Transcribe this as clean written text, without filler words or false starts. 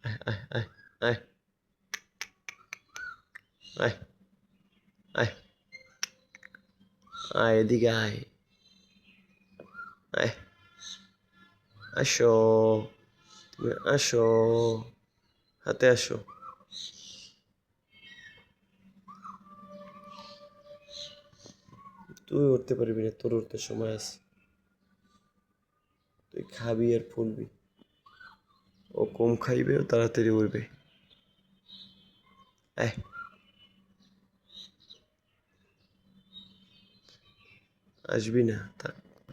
আয় আয় আয় আয় আয় আয় এদিকে আয় আয় আসো তুমি আসো হাতে আসো তুই উঠতে পারবি না তোর উঠতে সময় আছে তুই খাবি আর ফুলবি ও কম খাইবে ও তাড়াতাড়ি উঠবে আয় আসবি না থাক